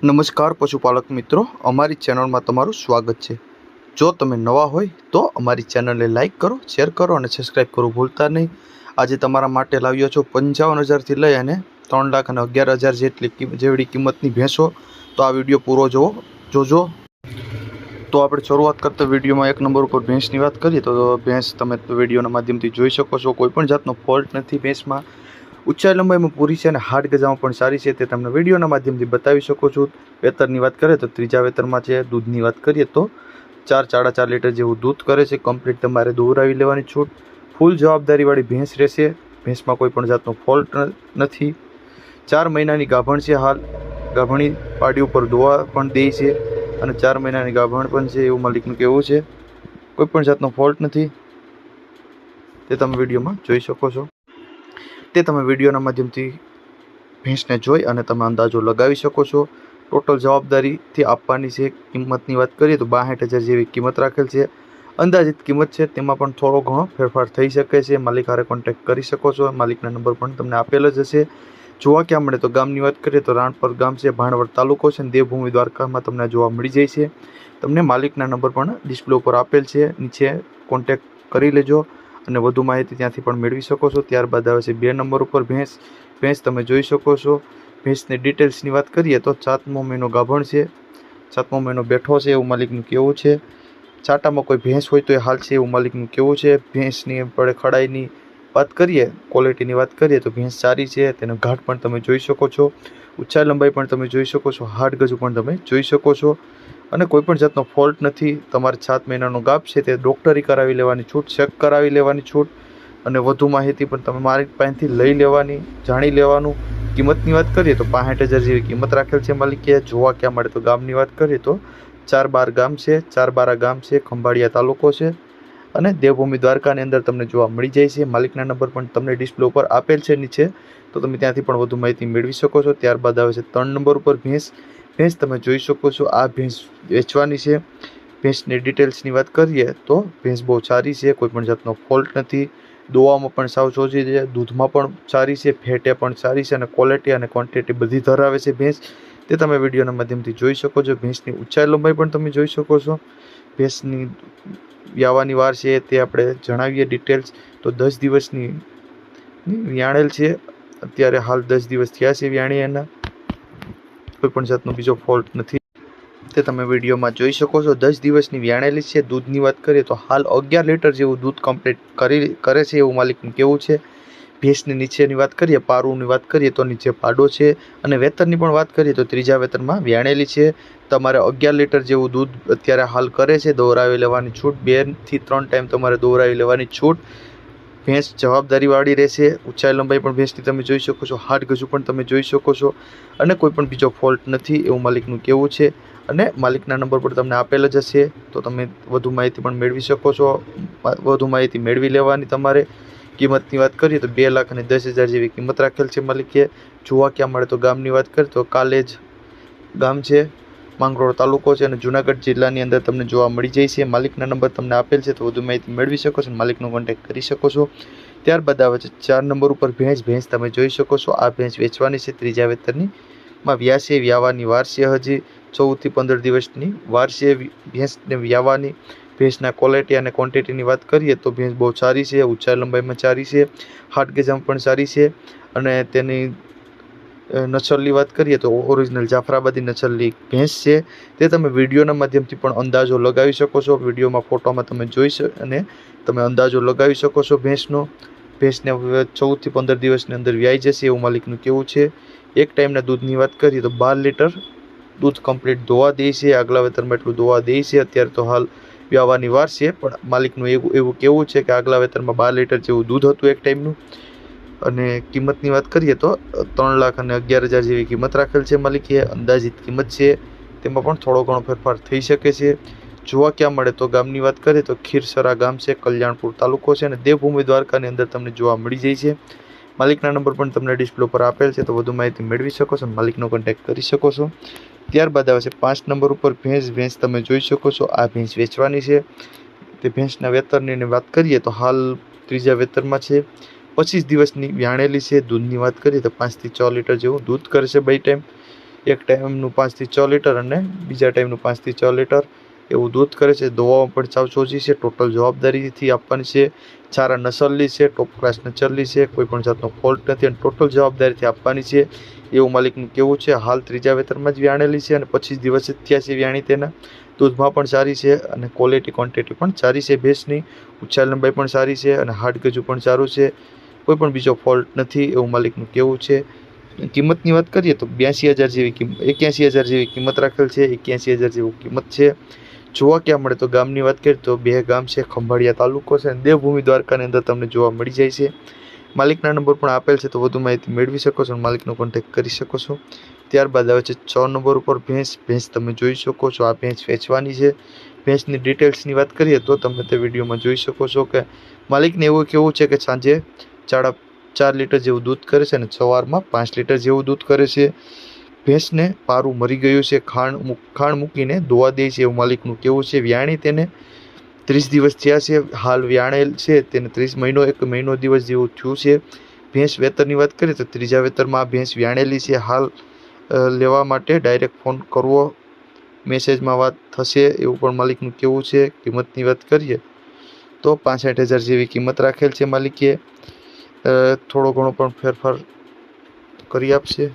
નમસ્કાર પશુપાલક મિત્રો, અમારી ચેનલમાં તમારું સ્વાગત છે। જો તમે નવા હોય તો અમારી ચેનલને લાઇક કરો, શેર કરો અને સબસ્ક્રાઈબ કરવું ભૂલતા નહીં। આજે તમારા માટે લાવ્યો છું 55,000થી લઈ અને 3,11,000 જેવડી કિંમતની ભેંસો। તો આ વિડીયો પૂરો જોજો। તો આપણે શરૂઆત કરતા વિડીયોમાં એક નંબર ઉપર ભેંસની વાત કરીએ તો ભેંસ તમે વિડીયોના માધ્યમથી જોઈ શકો છો, કોઈપણ જાતનો ફોલ્ટ નથી ભેંસમાં। ઊંચાઈ લંબાઈમાં પૂરી છે અને હાડ ગજામાં પણ સારી છે, તે તમને વિડીયોના માધ્યમથી બતાવી શકો છો। વેતરની વાત કરીએ તો ત્રીજા વેતરમાં છે। દૂધની વાત કરીએ તો 4.5 લીટર જેવું દૂધ કરે છે। કમ્પ્લીટ તમારે દોરાવી લેવાની છૂટ, ફૂલ જવાબદારીવાળી ભેંસ રહેશે। ભેંસમાં કોઈ પણ જાતનો ફોલ્ટ નથી। 4 મહિનાની ગાભણ છે, હાલ ગાભણી પાડી ઉપર દોવા પણ દે છે અને 4 મહિનાની ગાભણ પણ છે એવું માલિકનું કહેવું છે। કોઈ પણ જાતનો ફોલ્ટ નથી, તે તમે વિડીયોમાં જોઈ શકો છો। તે તમે વિડીયોના માધ્યમથી ભેંસને જોઈ અને તમે અંદાજો લગાવી શકો છો। ટોટલ જવાબદારીથી આપવાની છે। કિંમતની વાત કરીએ તો 62,000 જેવી કિંમત રાખેલ છે। અંદાજિત કિંમત છે, તેમાં પણ થોડો ઘણો ફેરફાર થઈ શકે છે। માલિક હારે કોન્ટેક્ટ કરી શકો છો, માલિકના નંબર પણ તમને આપેલ જ હશે। જોવા ક્યાં મળે તો ગામની વાત કરીએ તો રાણપર ગામ છે, ભાણવડ તાલુકો છે અને દેવભૂમિ દ્વારકામાં તમને જોવા મળી જાય છે। તમને માલિકના નંબર પણ ડિસ્પ્લે ઉપર આપેલ છે, નીચે કોન્ટેક્ટ કરી લેજો અને વધુ માહિતી ત્યાંથી પણ મેળવી શકો છો। ત્યારબાદ આવે છે 2 નંબર ઉપર ભેંસ તમે જોઈ શકો છો। ભેંસની ડિટેલ્સની વાત કરીએ તો 7મો મહિનો ગાભણ છે, 7મો મહિનો બેઠો છે એવું માલિકનું કહેવું છે। ચાટામાં કોઈ ભેંસ હોય તો એ હાલ છે એવું માલિકનું કહેવું છે। ભેંસની પડે ખડાઈની વાત કરીએ, ક્વોલિટીની વાત કરીએ તો ભેંસ સારી છે, તેનો ઘાટ પણ તમે જોઈ શકો છો, ઊંચાઈ લંબાઈ પણ તમે જોઈ શકો છો, હાડ ગજુ પણ તમે જોઈ શકો છો અને કોઈપણ જાતનો ફોલ્ટ નથી। તમારે 7 મહિનાનો ગાભ છે, તે ડૉક્ટરી કરાવી લેવાની છૂટ, ચેક કરાવી લેવાની છૂટ અને વધુ માહિતી પણ તમે મારી પાસેથી લઈ લેવાની, જાણી લેવાનું। કિંમતની વાત કરીએ તો 65,000 જેવી કિંમત રાખેલ છે માલિકે। જોવા ક્યાં મળે તો ગામની વાત કરીએ તો 412 ગામ છે, 412 ગામ છે, ખંભાળિયા તાલુકો છે અને દેવભૂમિ દ્વારકાની અંદર તમને જોવા મળી જાય છે। માલિકના નંબર પણ તમને ડિસ્પ્લે ઉપર આપેલ છે નીચે, તો તમે ત્યાંથી પણ વધુ માહિતી મેળવી શકો છો। ત્યારબાદ આવે છે 3 નંબર ઉપર ભેંસ તમે જોઈ શકો છો, આ ભેંસ વેચવાની છે। ભેંસની ડિટેલ્સની વાત કરીએ તો ભેંસ બહુ સારી છે, કોઈપણ જાતનો ફોલ્ટ નથી, દોવામાં પણ સાવ સોજી છે, દૂધમાં પણ સારી છે, ફેટે પણ સારી છે અને ક્વોલિટી અને ક્વોન્ટિટી બધી ધરાવે છે ભેંસ, તે તમે વિડીયોના માધ્યમથી જોઈ શકો છો। ભેંસની ઊંચાઈ લંબાઈ પણ તમે જોઈ શકો છો। ભેંસની વ્યાવાની વાર છે તે આપણે જણાવીએ ડિટેલ્સ તો 10 દિવસની વ્યાણેલ છે, અત્યારે હાલ 10 દિવસ થયા છે વ્યાણી એના, કોઈપણ જાતનો બીજો ફોલ્ટ નથી, તે તમે વિડીયોમાં જોઈ શકો છો। 10 દિવસની વ્યાણેલી છે। દૂધની વાત કરીએ તો હાલ 11 લીટર જેવું દૂધ કમ્પ્લીટ કરે છે એવું માલિકનું કહેવું છે। ભેંસની નીચેની વાત કરીએ, પારુની વાત કરીએ તો નીચે પાડો છે અને વેતરની પણ વાત કરીએ તો ત્રીજા વેતરમાં વ્યાણેલી છે। તમારે 11 લીટર જેવું દૂધ અત્યારે હાલ કરે છે, દોરાવી લેવાની છૂટ, 2 થી 3 ટાઈમ તમારે દોરાવી લેવાની છૂટ। ભેંસ જવાબદારીવાળી રહેશે, ઊંચાઈ લંબાઈ પણ ભેંસની તમે જોઈ શકો છો, હાડ ગજુ પણ તમે જોઈ શકો છો અને કોઈ પણ બીજો ફોલ્ટ નથી એવું માલિકનું કહેવું છે અને માલિકના નંબર પર તમને આપેલ જ હશે, તો તમે વધુ માહિતી પણ મેળવી શકો છો। વધુ માહિતી મેળવી લેવાની તમારે। કિંમતની વાત કરીએ તો 2,10,000 જેવી કિંમત રાખેલ છે માલિકે। જોવા ક્યાં મળે તો ગામની વાત કરીએ તો કાલેજ ગામ છે, માંગરોળ તાલુકો છે અને જુનાગઢ જિલ્લાની અંદર તમને જોવા મળી જાય છે। માલિકના નંબર તમને આપેલ છે, તો વધુ માહિતી મેળવી શકો છો, માલિકનો કોન્ટેક્ટ કરી શકો છો। ત્યારબાદ આવે છે 4 નંબર ઉપર ભેંસ તમે જોઈ શકો છો, આ ભેંસ વેચવાની છે, ત્રીજા વેતરની માં વ્યાસે વ્યાવાની વાર છે, હજી 14 થી 15 દિવસની વાર છે ભેંસને વ્યાવાની। ભેંસના ક્વોલિટી અને ક્વોન્ટિટીની વાત કરીએ તો ભેંસ બહુ સારી છે, ઊંચાઈ લંબાઈમાં સારી છે, હાડ ગજામાં પણ સારી છે અને તેની નસલની વાત કરીએ તો ઓરિજિનલ જાફરાબાદી નસલની ભેંસ છે, તે તમે વિડીયોના માધ્યમથી પણ અંદાજો લગાવી શકો છો। વિડીયોમાં ફોટોમાં તમે જોઈ અને તમે અંદાજો લગાવી શકો છો ભેંસનો। ભેંસને 14 થી 15 દિવસની અંદર વ્યાઈ જશે એવું માલિકનું કહેવું છે। એક ટાઈમના દૂધની વાત કરીએ તો 12 લીટર દૂધ કમ્પ્લીટ દોવા દે છે, આગલા વેતરમાં એટલું દોવા દે છે। અત્યારે તો હાલ વ્યાવાની વાર છે, પણ માલિકનું એવું કહેવું છે કે આગલા વેતરમાં 12 લીટર જેવું દૂધ હતું એક ટાઈમનું। અને કિંમતની વાત કરીએ તો 3,11,000 જેવી કિંમત રાખેલ છે માલિકે। અંદાજિત કિંમત છે, તેમાં પણ થોડો ઘણો ફેરફાર થઈ શકે છે। જોવા ક્યાં મળે તો ગામની વાત કરીએ તો ખીરસરા ગામ છે, કલ્યાણપુર તાલુકો છે અને દેવભૂમિ દ્વારકાની અંદર તમને જોવા મળી જાય છે। માલિકના નંબર પણ તમને ડિસ્પ્લે પર આપેલ છે, તો વધુ માહિતી મેળવી શકો છો, માલિકનો કોન્ટેક્ટ કરી શકો છો। ત્યારબાદ આવે છે 5 નંબર ઉપર ભેંસ તમે જોઈ શકો છો, આ ભેંસ વેચવાની છે। તે ભેંસના વેતરની વાત કરીએ તો હાલ ત્રીજા વેતરમાં છે, 25 દિવસની વ્યાણેલી છે। દૂધની વાત કરીએ તો 5 થી 6 લીટર જેવું દૂધ કરે છે 2 ટાઈમ। એક ટાઈમનું 5 થી 6 લીટર અને બીજા ટાઈમનું 5 થી 6 લીટર એવું દૂધ કરે છે। દવાઓ પણ સાવ સોજી છે, ટોટલ જવાબદારીથી આપવાની છે। સારા નસલની છે, ટોપ ક્લાસ નસલની છે, કોઈ પણ જાતનો ફોલ્ટ નથી અને ટોટલ જવાબદારીથી આપવાની છે એવું માલિકનું કહેવું છે। હાલ ત્રીજા વેતરમાં જ વ્યાણેલી છે અને 25 દિવસ જ થયા છે વ્યાણી તેના। દૂધમાં પણ સારી છે અને ક્વોલિટી ક્વોન્ટિટી પણ સારી છે ભેંસની। ઉછાલ લંબાઈ પણ સારી છે અને હાડગજુ પણ સારું છે, કોઈ પણ બીજો ફોલ્ટ નથી એવું માલિકનું કહેવું છે। કિંમતની વાત કરીએ તો 82,000 જેવી કિંમત, 81,000 જેવી કિંમત રાખેલ છે। 81,000 જેવું કિંમત છે। જોવા ક્યાં મળે તો ગામની વાત કરીએ તો બે ગામ છે, ખંભાળિયા તાલુકો છે અને દેવભૂમિ દ્વારકાની અંદર તમને જોવા મળી જાય છે। માલિકના નંબર પણ આપેલ છે, તો વધુ માહિતી મેળવી શકો છો અને માલિકનો કોન્ટેક્ટ કરી શકો છો। ત્યારબાદ આવે છે 6 નંબર ઉપર ભેંસ તમે જોઈ શકો છો। આ ભેંસ વેચવાની છે। ભેંસની ડિટેલ્સની વાત કરીએ તો તમે તે વિડીયોમાં જોઈ શકો છો કે માલિકને એવું કહેવું છે કે સાંજે 4.5 લીટર જેવું દૂધ કરે છે અને સવારમાં 5 લીટર જેવું દૂધ કરે છે। ભેંસને પારું મરી ગયું છે, ખાણ મૂકીને દોવા દે છે એવું માલિકનું કહેવું છે। વ્યાણી તેને 30 દિવસ થયા છે, હાલ વ્યાણેલ છે તેને 1 મહિનો દિવસ જેવું થયું છે। ભેંસ વેતરની વાત કરીએ તો ત્રીજા વેતરમાં આ ભેંસ વ્યાણેલી છે। હાલ લેવા માટે ડાયરેક્ટ ફોન કરવો, મેસેજમાં વાત થશે એવું પણ માલિકનું કહેવું છે। કિંમતની વાત કરીએ તો 65,000 જેવી કિંમત રાખેલ છે માલિકે। થોડો ઘણો પણ ફેરફાર કરી આપશે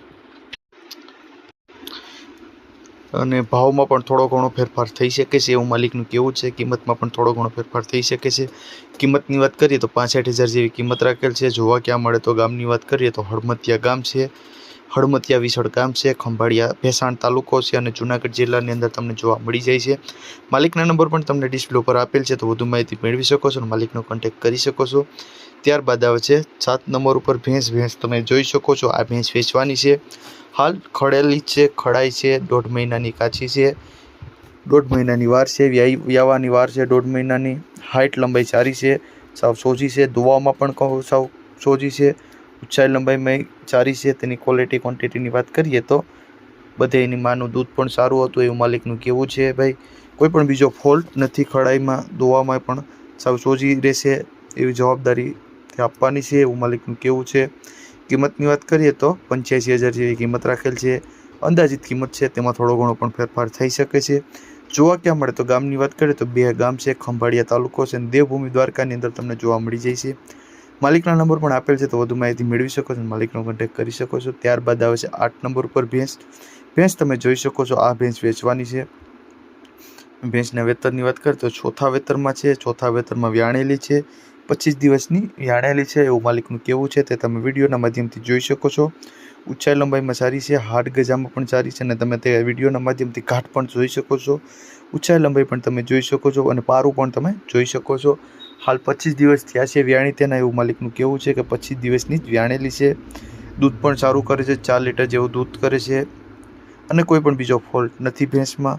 અને ભાવમાં પણ થોડો ઘણો ફેરફાર થઈ શકે છે એવું માલિકનું કહેવું છે। કિંમતમાં પણ થોડો ઘણો ફેરફાર થઈ શકે છે। કિંમતની વાત કરીએ તો 65,000 જેવી કિંમત રાખેલ છે। જોવા ક્યાં મળે તો ગામની વાત કરીએ તો હળમતિયા ગામ છે, હળમતિયા વિસળ ગામ છે, ખંભાળિયા ભેસાણ તાલુકો છે અને જૂનાગઢ જિલ્લાની અંદર તમને જોવા મળી જાય છે। માલિકના નંબર પણ તમને ડિસ્પ્લે ઉપર આપેલ છે, તો વધુ માહિતી મેળવી શકો છો અને માલિકનો કોન્ટેક્ટ કરી શકો છો। ત્યારબાદ આવે છે 7 નંબર ઉપર ભેંસ તમે જોઈ શકો છો। આ ભેંસ વેચવાની છે, હાલ ખડેલી છે, ખડાઈ છે, 1.5 મહિનાની કાચી છે, 1.5 મહિનાની વાર છે, વ્યાવાની વાર છે 1.5 મહિનાની। હાઇટ લંબાઈ સારી છે, સાવ સોજી છે, દુવાઓમાં પણ સાવ સોજી છે, ઊંચાઈ લંબાઈમાં સારી છે। તેની ક્વોલિટી ક્વોન્ટિટીની વાત કરીએ તો બધે એની માનું દૂધ પણ સારું હતું એવું માલિકનું કહેવું છે। ભાઈ કોઈ પણ બીજો ફોલ્ટ નથી, ખડાઈમાં દોવામાં પણ સાવ સોજી રહેશે એવી જવાબદારી આપવાની છે એવું માલિકનું કહેવું છે। કિંમતની વાત કરીએ તો 85,000 જેવી કિંમત રાખેલ છે। અંદાજિત કિંમત છે, તેમાં થોડો ઘણો પણ ફેરફાર થઈ શકે છે। જોવા ક્યાં મળે તો ગામની વાત કરીએ તો બે ગામ છે, ખંભાળિયા તાલુકો છે અને દેવભૂમિ દ્વારકાની અંદર તમને જોવા મળી જાય છે। માલિકના નંબર પણ આપેલ છે, તો વધુ માહિતી મેળવી શકો છો અને માલિકનો કોન્ટેક્ટ કરી શકો છો। ત્યારબાદ આવે છે 8 નંબર ઉપર ભેંસ તમે જોઈ શકો છો। આ ભેંસ વેચવાની છે। ભેંસના વેતરની વાત કરીએ તો ચોથા વેતરમાં છે, ચોથા વેતરમાં વ્યાણેલી છે, 25 દિવસની વ્યાણેલી છે એવું માલિકનું કહેવું છે। તે તમે વિડીયોના માધ્યમથી જોઈ શકો છો। ઊંચાઈ લંબાઈમાં સારી છે, હાડ ગજામાં પણ સારી છે અને તમે તે વિડીયોના માધ્યમથી ઘાટ પણ જોઈ શકો છો। ઊંચાઈ લંબાઈ પણ તમે જોઈ શકો છો અને પારું પણ તમે જોઈ શકો છો। હાલ 25 દિવસ થયા છે વ્યાણી તેના એવું માલિકનું કહેવું છે કે 25 દિવસની જ વ્યાણેલી છે। દૂધ પણ સારું કરે છે, 4 લીટર જેવું દૂધ કરે છે અને કોઈ પણ બીજો ફોલ્ટ નથી ભેંસમાં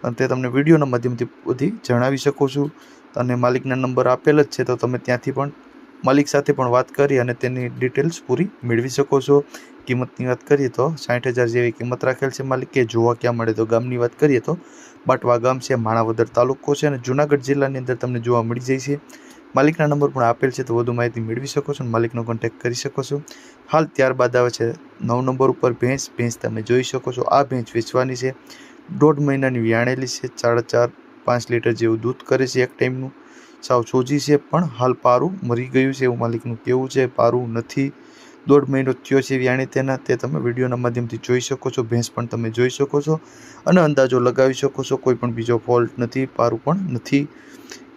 અને તે તમને વિડીયોના માધ્યમથી બધી જણાવી શકો છું। અને માલિકના નંબર આપેલ જ છે, તો તમે ત્યાંથી પણ માલિક સાથે પણ વાત કરી અને તેની ડિટેલ્સ પૂરી મેળવી શકો છો। કિંમતની વાત કરીએ તો 60,000 જેવી કિંમત રાખેલ છે માલિકે। જોવા ક્યાં મળે તો ગામની વાત કરીએ તો બાટવા ગામ છે, માણાવદર તાલુકો છે અને જૂનાગઢ જિલ્લાની અંદર તમને જોવા મળી જાય છે। માલિકના નંબર પણ આપેલ છે, તો વધુ માહિતી મેળવી શકો છો અને માલિકનો કોન્ટેક્ટ કરી શકો છો। હાલ ત્યારબાદ આવે છે 9 નંબર ઉપર ભેંસ તમે જોઈ શકો છો। આ ભેંસ વેચવાની છે, 1.5 મહિનાની વ્યાણેલી છે, 4.5 લીટર જેવું દૂધ કરે છે એક ટાઈમનું, સાવ સોજી છે, પણ હાલ પારું મરી ગયું છે એવું માલિકનું કહેવું છે। પારું નથી, 1.5 મહિનો થયો છે વ્યાણી તેના, તે તમે વિડીયોના માધ્યમથી જોઈ શકો છો। ભેંસ પણ તમે જોઈ શકો છો અને અંદાજો લગાવી શકો છો, કોઈ પણ બીજો ફોલ્ટ નથી, પારું પણ નથી।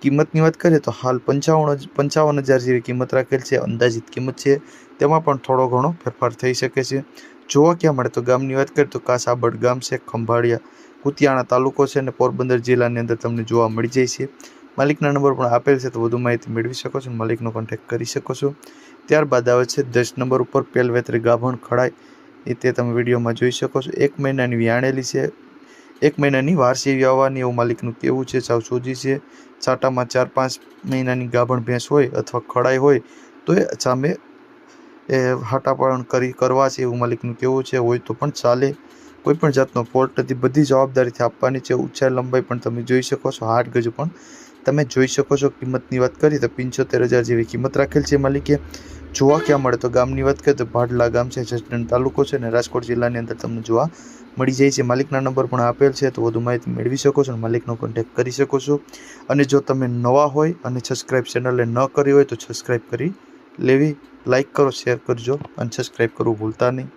કિંમતની વાત કરીએ તો હાલ 55,000 જેવી કિંમત રાખેલ છે, અંદાજિત કિંમત છે, તેમાં પણ થોડો ઘણો ફેરફાર થઈ શકે છે। જોવા ક્યાં મળે તો ગામની વાત કરીએ તો કાસાબડ ગામ છે, ખંભાળિયા કુતિયાણા તાલુકો છે અને પોરબંદર જિલ્લાની અંદર તમને જોવા મળી જાય છે। માલિકના નંબર પણ આપેલ છે, તો વધુ માહિતી મેળવી શકો છો, માલિકનો કોન્ટેક્ટ કરી શકો છો। ત્યારબાદ આવે છે 10 નંબર ઉપર પેલવેતરી ગાભણ ખડાઈ, તે તમે વિડીયોમાં જોઈ શકો છો। 1 મહિનાની વ્યાણેલી છે, 1 મહિનાની વારસી વ્યવહારની એવું માલિકનું કહેવું છે, સાવ સોજી છે। સાટામાં 4-5 મહિનાની ગાભણ ભેંસ હોય અથવા ખડાઈ હોય તો એ સામે હાટાપણ કરવા છે એવું માલિકનું કહેવું છે, હોય તો પણ ચાલે, કોઈ પણ જાતનો ફોલ્ટ નથી, બધી જવાબદારીથી આપવાની છે। ઊંચાઈ લંબાઈ પણ તમે જોઈ શકો છો, હાડ ગજુ પણ તમે જોઈ શકો છો। કિંમતની વાત કરીએ તો 75,000 જેવી કિંમત રાખેલ છે માલિકે। જોવા ક્યાં મળે તો ગામની વાત કરીએ તો ભાડલા ગામ છે, જસદણ તાલુકો છે અને રાજકોટ જિલ્લાની અંદર તમને જોવા મળી જાય છે. માલિકના નંબર પણ આપેલ છે, તો વધુ માહિતી મેળવી શકો છો અને માલિકનો કોન્ટેક્ટ કરી શકો છો. અને જો તમે નવા હોય અને સબસ્ક્રાઈબ ચેનલને ન કરી હોય તો સબસ્ક્રાઈબ કરી લેવી. લાઇક કરો, શેર કરજો અને સબસ્ક્રાઈબ કરવું ભૂલતા નહીં.